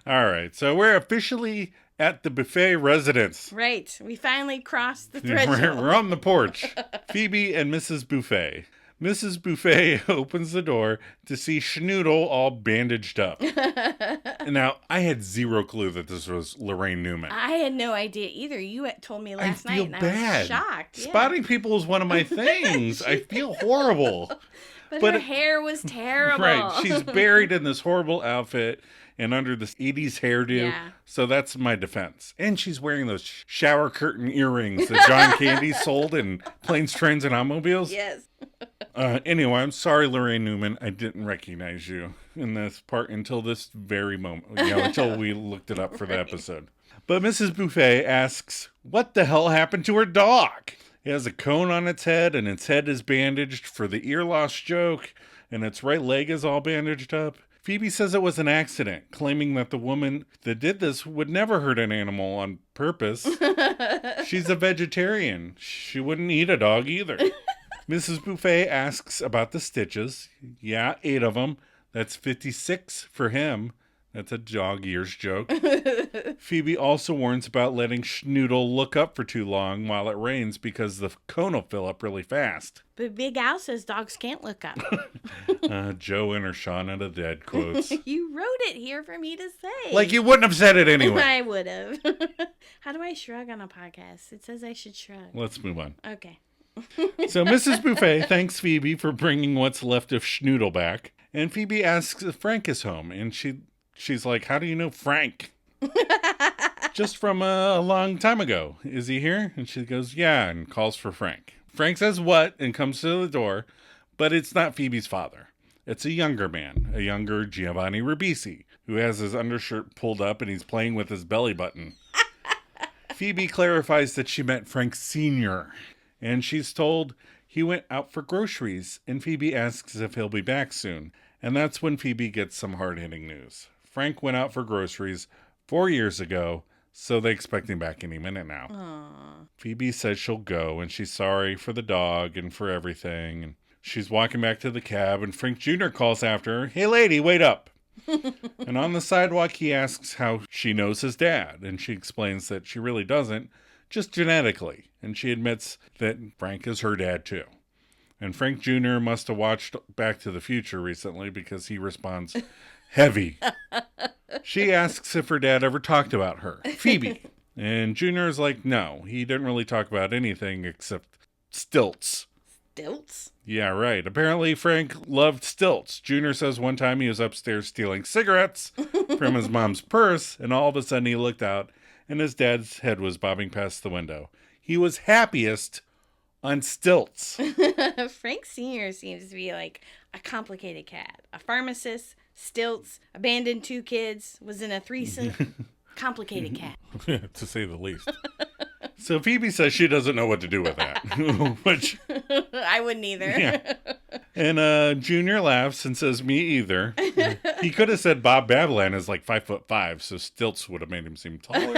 All right. So we're officially at the buffet residence. Right. We finally crossed the threshold. We're on the porch. Phoebe and Mrs. Buffet. Mrs. Buffet opens the door to see Schnoodle all bandaged up. Now, I had zero clue that this was Lorraine Newman. I had no idea either. You had told me last night, and I was shocked. Yeah. Spotting people is one of my things. I feel horrible. But her hair was terrible. Right. She's buried in this horrible outfit and under this 80s hairdo. Yeah. So that's my defense. And she's wearing those shower curtain earrings that John Candy sold in Planes, Trains, and Automobiles. Yes. Anyway, I'm sorry, Lorraine Newman. I didn't recognize you in this part until this very moment. Until we looked it up for the episode. But Mrs. Buffet asks, what the hell happened to her dog? It has a cone on its head, and its head is bandaged for the ear loss joke, and its right leg is all bandaged up. Phoebe says it was an accident, claiming that the woman that did this would never hurt an animal on purpose. She's a vegetarian. She wouldn't eat a dog either. Mrs. Buffet asks about the stitches. Yeah, 8 of them. That's 56 for him. That's a dog ears joke. Phoebe also warns about letting Schnoodle look up for too long while it rains because the cone will fill up really fast. But Big Al says dogs can't look up. Joe and her Shaun of the Dead quotes. You wrote it here for me to say. Like you wouldn't have said it anyway. I would have. How do I shrug on a podcast? It says I should shrug. Let's move on. Okay. So Mrs. Buffet thanks Phoebe for bringing what's left of Schnoodle back. And Phoebe asks if Frank is home. And she's like, how do you know Frank? Just from a long time ago. Is he here? And she goes, yeah, and calls for Frank. Frank says what and comes to the door, but it's not Phoebe's father. It's a younger man, a younger Giovanni Ribisi, who has his undershirt pulled up and he's playing with his belly button. Phoebe clarifies that she meant Frank Sr., and she's told he went out for groceries, and Phoebe asks if he'll be back soon. And that's when Phoebe gets some hard-hitting news. Frank went out for groceries 4 years ago, so they expect him back any minute now. Aww. Phoebe says she'll go, and she's sorry for the dog and for everything. And she's walking back to the cab, and Frank Jr. calls after her, hey lady, wait up. And on the sidewalk, he asks how she knows his dad, and she explains that she really doesn't, just genetically. And she admits that Frank is her dad too. And Frank Jr. must have watched Back to the Future recently because he responds, heavy. She asks if her dad ever talked about her, Phoebe. And Jr. is like, no, he didn't really talk about anything except stilts. Stilts? Yeah, right. Apparently Frank loved stilts. Jr. says one time he was upstairs stealing cigarettes from his mom's purse, and all of a sudden he looked out, and his dad's head was bobbing past the window. He was happiest on stilts. Frank Sr. seems to be like a complicated cat. A pharmacist, stilts, abandoned 2 kids, was in a threesome. Complicated cat. To say the least. So Phoebe says she doesn't know what to do with that. Which I wouldn't either. Yeah. And Junior laughs and says, me either. He could have said Bob Bavalan is like 5'5", so stilts would have made him seem taller.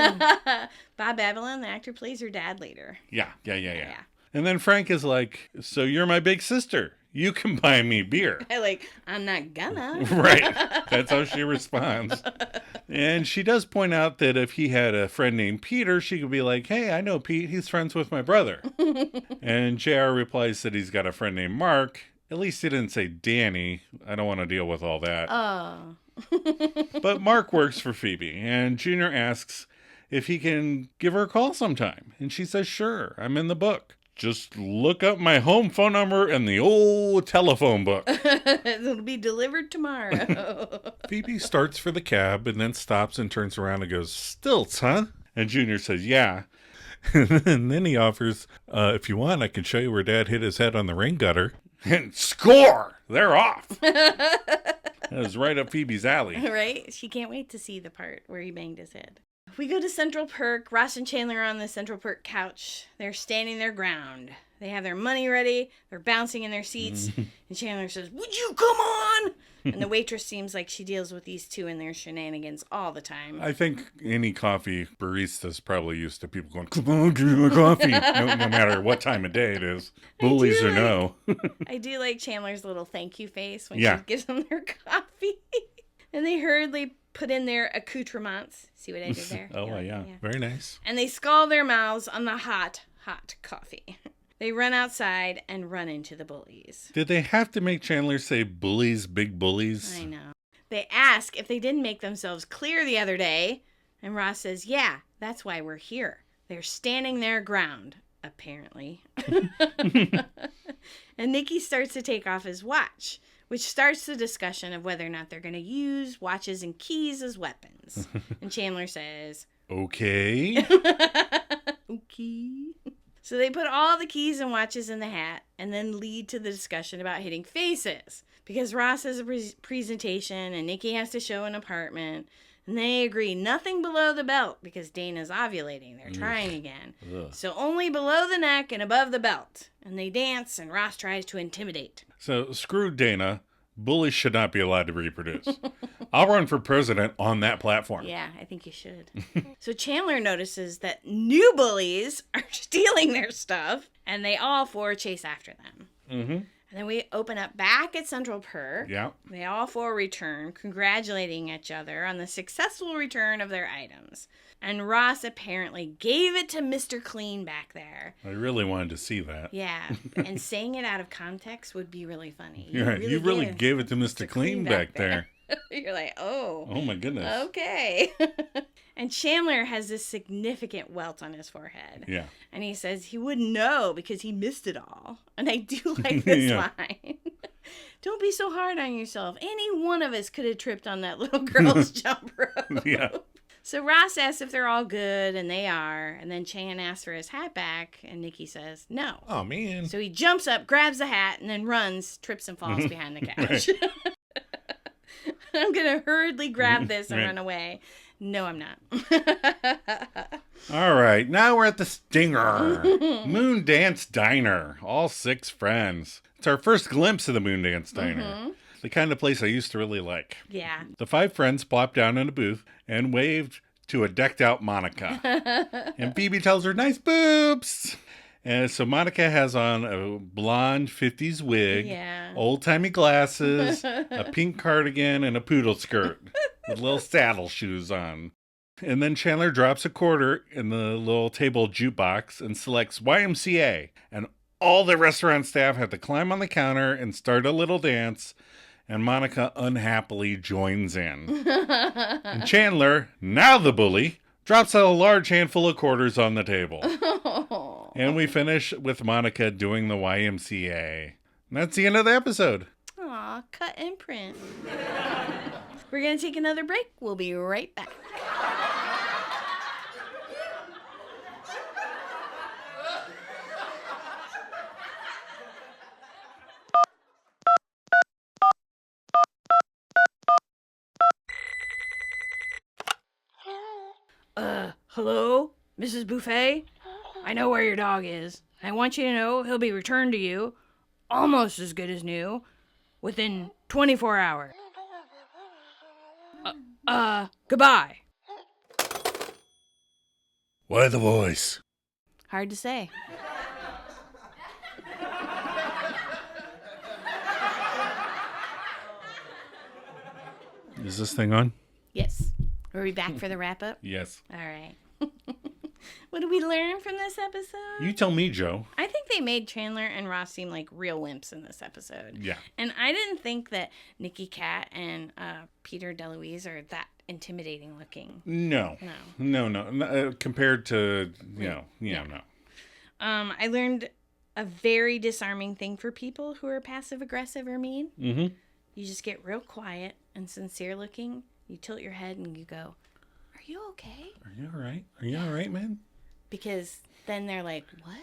Bob Bavalan, the actor, plays her dad later. Yeah. And then Frank is like, so you're my big sister. You can buy me beer. I'm not gonna. Right. That's how she responds. And she does point out that if he had a friend named Peter, she could be like, hey, I know Pete. He's friends with my brother. And JR replies that he's got a friend named Mark. At least he didn't say Danny. I don't want to deal with all that. Oh. But Mark works for Phoebe. And Junior asks if he can give her a call sometime. And she says, sure, I'm in the book. Just look up my home phone number in the old telephone book. It'll be delivered tomorrow. Phoebe starts for the cab and then stops and turns around and goes, stilts, huh? And Junior says, yeah. And then he offers, if you want, I can show you where Dad hit his head on the rain gutter. And score! They're off. That was right up Phoebe's alley. Right? She can't wait to see the part where he banged his head. We go to Central Perk. Ross and Chandler are on the Central Perk couch. They're standing their ground. They have their money ready. They're bouncing in their seats. And Chandler says, would you come on? And the waitress seems like she deals with these two and their shenanigans all the time. I think any coffee barista's probably used to people going, come on, give me my coffee. No matter what time of day it is. Bullies or no. I do like Chandler's little thank you face when she gives them their coffee. And they hurriedly put in their accoutrements. See what I did there? Oh, yeah. Very nice. And they scald their mouths on the hot coffee. They run outside and run into the bullies. Did they have to make Chandler say bullies, big bullies? I know. They ask if they didn't make themselves clear the other day. And Ross says, yeah, that's why we're here. They're standing their ground, apparently. And Nicky starts to take off his watch, which starts the discussion of whether or not they're going to use watches and keys as weapons. And Chandler says, okay. Okay. So they put all the keys and watches in the hat and then lead to the discussion about hitting faces. Because Ross has a presentation and Nicky has to show an apartment. And they agree nothing below the belt because Dana's ovulating. They're trying again. Ugh. So only below the neck and above the belt. And they dance and Ross tries to intimidate. So screw Dana. Bullies should not be allowed to reproduce. I'll run for president on that platform. Yeah, I think you should. So Chandler notices that new bullies are stealing their stuff, and they all four chase after them. Mm-hmm. And then we open up back at Central Perk. Yeah. They all four return, congratulating each other on the successful return of their items. And Ross apparently gave it to Mr. Clean back there. I really wanted to see that. Yeah, and saying it out of context would be really funny. You really gave it to Mr. Clean back there. You're like, oh my goodness. Okay. And Chandler has this significant welt on his forehead. Yeah. And he says he wouldn't know because he missed it all. And I do like this line. Don't be so hard on yourself. Any one of us could have tripped on that little girl's jump rope. Yeah. So Ross asks if they're all good, and they are. And then Chan asks for his hat back, and Nicky says no. Oh, man. So he jumps up, grabs the hat, and then runs, trips, and falls behind the couch. I'm going to hurriedly grab this and run away. No, I'm not. All right, now we're at the Stinger. Moon Dance Diner. All 6 friends. It's our first glimpse of the Moon Dance Diner. Mm-hmm. The kind of place I used to really like. Yeah. The 5 friends plopped down in a booth and waved to a decked out Monica. And Phoebe tells her, nice boobs. And so Monica has on a blonde 50s wig, old-timey glasses, a pink cardigan, and a poodle skirt with little saddle shoes on. And then Chandler drops a quarter in the little table jukebox and selects YMCA. And all the restaurant staff have to climb on the counter and start a little dance. And Monica unhappily joins in. And Chandler, now the bully, drops a large handful of quarters on the table. And we finish with Monica doing the YMCA. And that's the end of the episode. Aw, cut and print. We're going to take another break. We'll be right back. Hello, Mrs. Buffet? I know where your dog is. I want you to know he'll be returned to you, almost as good as new, within 24 hours. Goodbye. Why the voice? Hard to say. Is this thing on? Yes. Are we back for the wrap-up? Yes. All right. What did we learn from this episode? You tell me, Joe. I think they made Chandler and Ross seem like real wimps in this episode. Yeah. And I didn't think that Nikki Cat and Peter DeLuise are that intimidating looking. No. Compared to, no. I learned a very disarming thing for people who are passive-aggressive or mean. Mm-hmm. You just get real quiet and sincere looking. You tilt your head and you go, "Are you okay? Are you all right? Are you all right, man?" Because then they're like, "What?"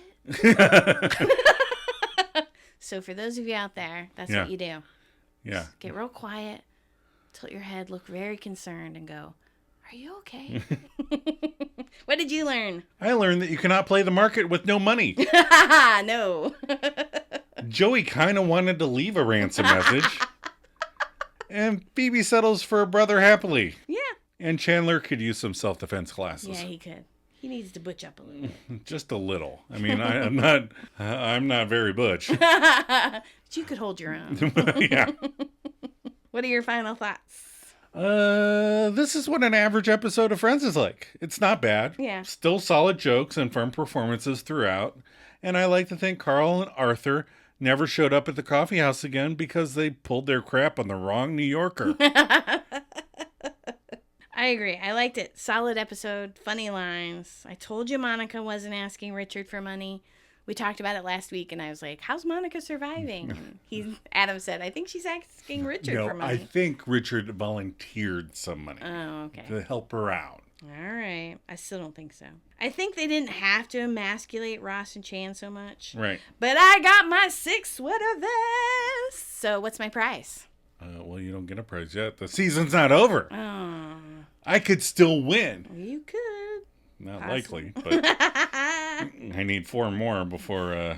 So for those of you out there, that's what you do. Yeah. Just get real quiet, tilt your head, look very concerned, and go, "Are you okay?" What did you learn? I learned that you cannot play the market with no money. No. Joey kind of wanted to leave a ransom message. And Phoebe settles for a brother happily. Yeah. And Chandler could use some self-defense classes. Yeah, he could. He needs to butch up a little bit. Just a little. I mean, I'm not very butch. But you could hold your own. Yeah. What are your final thoughts? This is what an average episode of Friends is like. It's not bad. Yeah. Still solid jokes and firm performances throughout. And I like to think Carl and Arthur never showed up at the coffee house again because they pulled their crap on the wrong New Yorker. I agree. I liked it. Solid episode. Funny lines. I told you Monica wasn't asking Richard for money. We talked about it last week, and I was like, "How's Monica surviving?" And Adam said, "I think she's asking Richard for money." I think Richard volunteered some money Oh, okay. to help her out. All right. I still don't think so. I think they didn't have to emasculate Ross and Chan so much. Right. But I got my 6 sweater vest. So what's my prize? Well, you don't get a prize yet. The season's not over. Oh, I could still win. you could. Not Possibly. likely, but I need 4 more before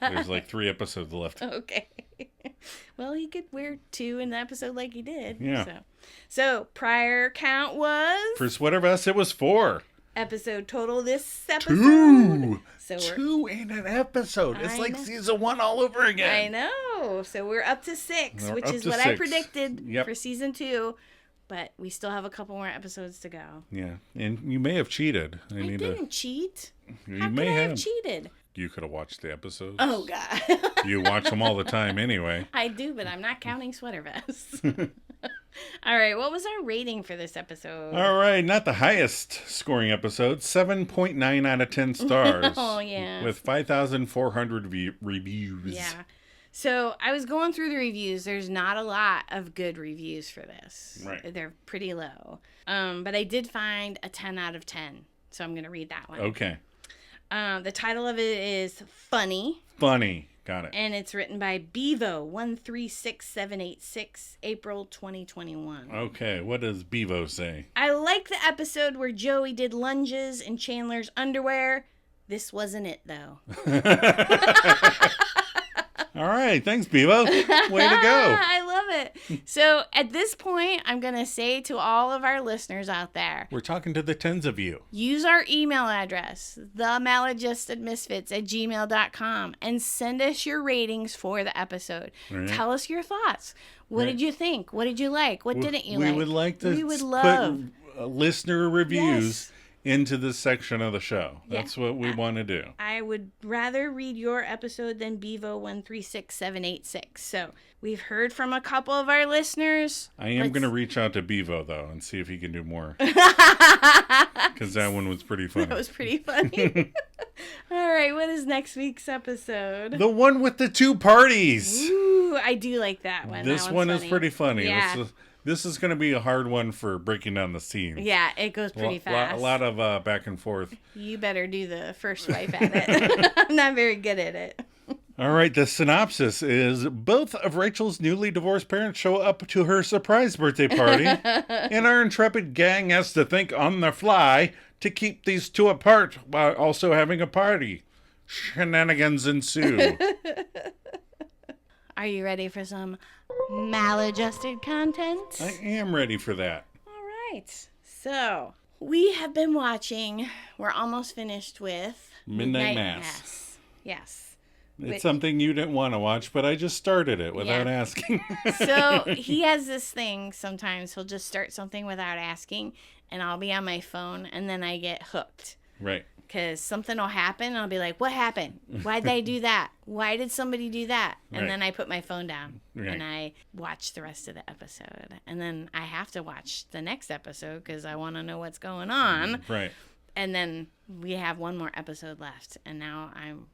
there's like 3 episodes left. Okay. Well, he could wear 2 in the episode like he did. Yeah. So prior count was For sweater vest, it was 4. episode total this episode. 2. So 2 in an episode. It's I like know. season 1 all over I again. know. So we're up to 6, We're which up is to what I 6. predicted Yep. for season 2. But we still have a couple more episodes to go. Yeah, and you may have cheated. I didn't cheat. You How may could I have have. cheated? You could have watched the episodes. Oh, God. You watch them all the time anyway. I do, but I'm not counting sweater vests. All right, what was our rating for this episode? All right, not the highest scoring episode. 7.9 out of 10 stars. Oh, yeah. With 5,400 reviews. Yeah. So I was going through the reviews. There's not a lot of good reviews for this. Right. They're pretty low. But I did find a 10 out of 10. So I'm going to read that one. Okay. The title of it is Funny. Funny. Got it. And it's written by Bevo136786, April 2021. Okay, what does Bevo say? I like the episode where Joey did lunges in Chandler's underwear. This wasn't it, though. All right, thanks, Bevo. Way to go. I love it. So at this point, I'm going to say to all of our listeners out there, We're talking to the tens of you. use our email address, themaladjustedmisfits@gmail.com, and send us your ratings for the episode. Right. Tell us your thoughts. What did you think? What did you like? What didn't you like? We would like to We would love. put listener reviews Yes. into this section of the show. Yeah. That's what we want to do. I would rather read your episode than Bevo136786. So we've heard from a couple of our listeners. I am going to reach out to Bevo, though, and see if he can do more. That Because that one was pretty funny. was pretty funny. All right, what is next week's episode? The one with the 2 parties. Ooh, I do like that one. This That one one's is pretty funny. Yeah. This is going to be a hard one for breaking down the scenes. Yeah, it goes pretty fast. A lot of back and forth. You better do the first swipe at it. I'm not very good at it. All All right, the synopsis is both of Rachel's newly divorced parents show up to her surprise birthday party, and our intrepid gang has to think on the fly to keep these two apart while also having a party. Shenanigans ensue. Are you ready for some maladjusted content? I am ready for that. All right. So, we have been watching, we're almost finished with Midnight Mass. Yes. It's something you didn't want to watch, but I just started it without asking. So he has this thing sometimes. He'll just start something without asking, and I'll be on my phone, and then I get hooked. Right. Because something will happen, and I'll be like, what happened? Why'd they do that? Why did somebody do that? And then I put my phone down, and I watch the rest of the episode. And then I have to watch the next episode because I want to know what's going on. Right. And then we have one more episode left, and now I'm...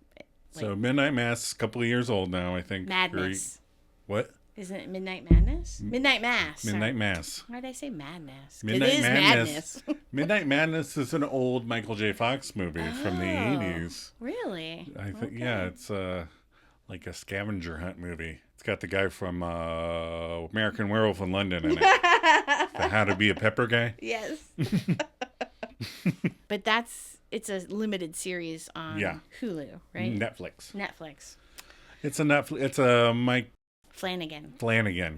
So Midnight Mass, a couple of years old now, I think. Madness. What? Isn't it Midnight Madness? Midnight Mass. Midnight Mass. Why did I say madness? Midnight it is madness. Midnight Madness is an old Michael J. Fox movie from the 80s. Really? I think, yeah, it's like a scavenger hunt movie. It's got the guy from American Werewolf in London in it. The How to Be a Pepper guy. Yes. But it's a limited series on Hulu, right? Netflix. It's a Mike Flanagan.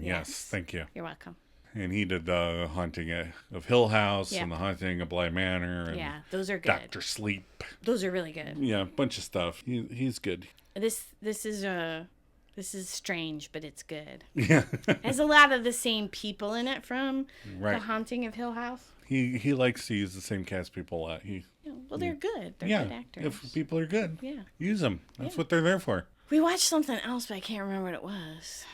Yes, thank you. You're welcome. And he did the Haunting of Hill House and the Haunting of Bly Manor. And those are good. Dr. Sleep. Those are really good. Yeah, a bunch of stuff. He's good. This is strange, but it's good. Yeah. It has a lot of the same people in it from The Haunting of Hill House. He likes to use the same cast people a lot. They're good. They're good actors. If people are good, use them. That's what they're there for. We watched something else, but I can't remember what it was.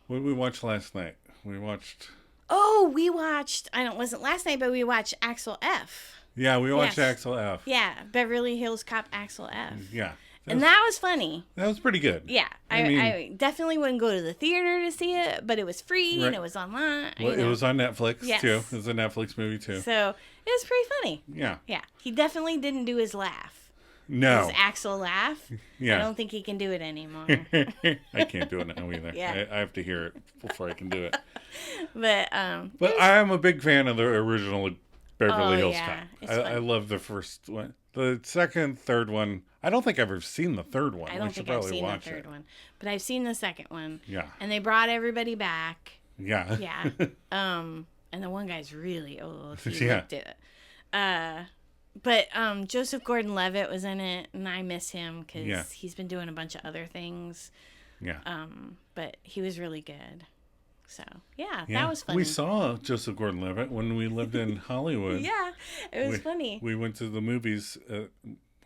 What did we watch last night? We watched... it wasn't last night, but we watched Axel F. Yeah, we watched Axel F. Yeah, Beverly Hills Cop Axel F. Yeah. That was funny. That was pretty good. Yeah. I definitely wouldn't go to the theater to see it, but it was free and it was online. Well, it was on Netflix, too. It was a Netflix movie, too. So it was pretty funny. Yeah. Yeah. He definitely didn't do his laugh. No. His Axel laugh. Yeah. I don't think he can do it anymore. I can't do it now either. Yeah. I have to hear it before I can do it. But I am a big fan of the original Beverly Hills Cop. I love the first one. The second, third one, I don't think I've ever seen the third one. I don't think I've seen the third one. But I've seen the second one. Yeah. And they brought everybody back. Yeah. Yeah. And the one guy's really old. He looked it. But Joseph Gordon-Levitt was in it, and I miss him because he's been doing a bunch of other things. Yeah. But he was really good. So, that was funny. We saw Joseph Gordon-Levitt when we lived in Hollywood. Yeah, it was funny. We went to the movies.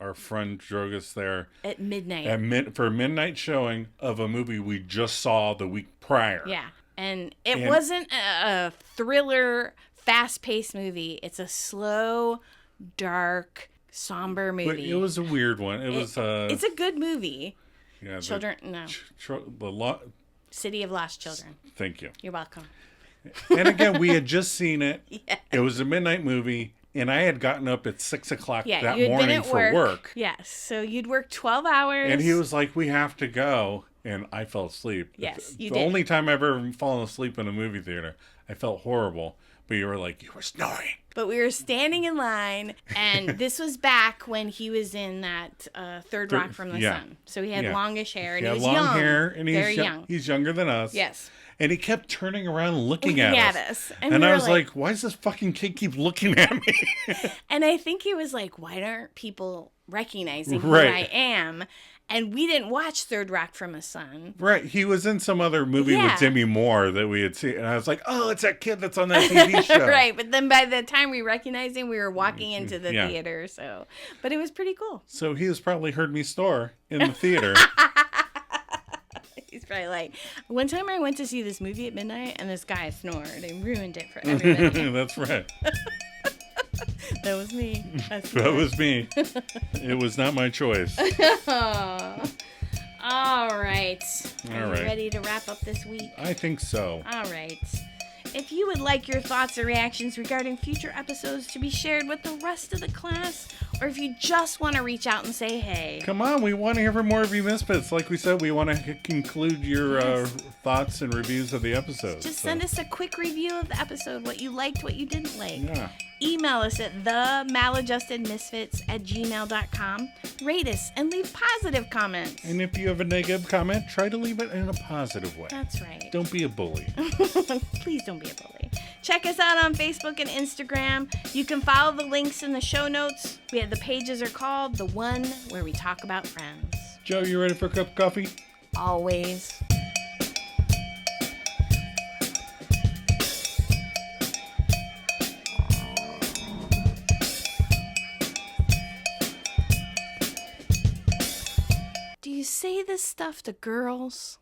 Our friend drove us there. At midnight. For a midnight showing of a movie we just saw the week prior. Yeah, and it wasn't a thriller, fast-paced movie. It's a slow, dark, somber movie. But it was a weird one. It's a good movie. Yeah, the City of Lost Children. Thank you. You're welcome. And again, we had just seen it. Yeah. It was a midnight movie, and I had gotten up at 6 o'clock that morning for work. Yes, so you'd work 12 hours. And he was like, "We have to go," and I fell asleep. Yes, you did. The only time I've ever fallen asleep in a movie theater. I felt horrible, but you were like, "You were snoring." But we were standing in line, and this was back when he was in that Third Rock from the Sun. So he had longish hair, and he was young. He had long hair, and very young. He's younger than us. Yes. And he kept turning around looking at us. And I was like, why does this fucking kid keep looking at me? And I think he was like, why aren't people recognizing who I am? And we didn't watch Third Rock from the Sun. Right. He was in some other movie with Demi Moore that we had seen. And I was like, oh, it's that kid that's on that TV show. Right. But then by the time we recognized him, we were walking into the theater. So, but it was pretty cool. So he has probably heard me snore in the theater. He's probably like, one time I went to see this movie at midnight and this guy snored and ruined it for everybody. That's right. That was me. That was me. It was not my choice. All right. Are you ready to wrap up this week? I think so. All right. If you would like your thoughts or reactions regarding future episodes to be shared with the rest of the class, or if you just want to reach out and say hey. Come on, we want to hear from more of you misfits. Like we said, we want to conclude your thoughts and reviews of the episode. Just send us a quick review of the episode, what you liked, what you didn't like. Yeah. Email us at themaladjustedmisfits@gmail.com. Rate us and leave positive comments. And if you have a negative comment, try to leave it in a positive way. That's right. Don't be a bully. Please don't be a bully. Check us out on Facebook and Instagram. You can follow the links in the show notes. The pages are called The One Where We Talk About Friends. Joe, you ready for a cup of coffee? Always. Do you say this stuff to girls?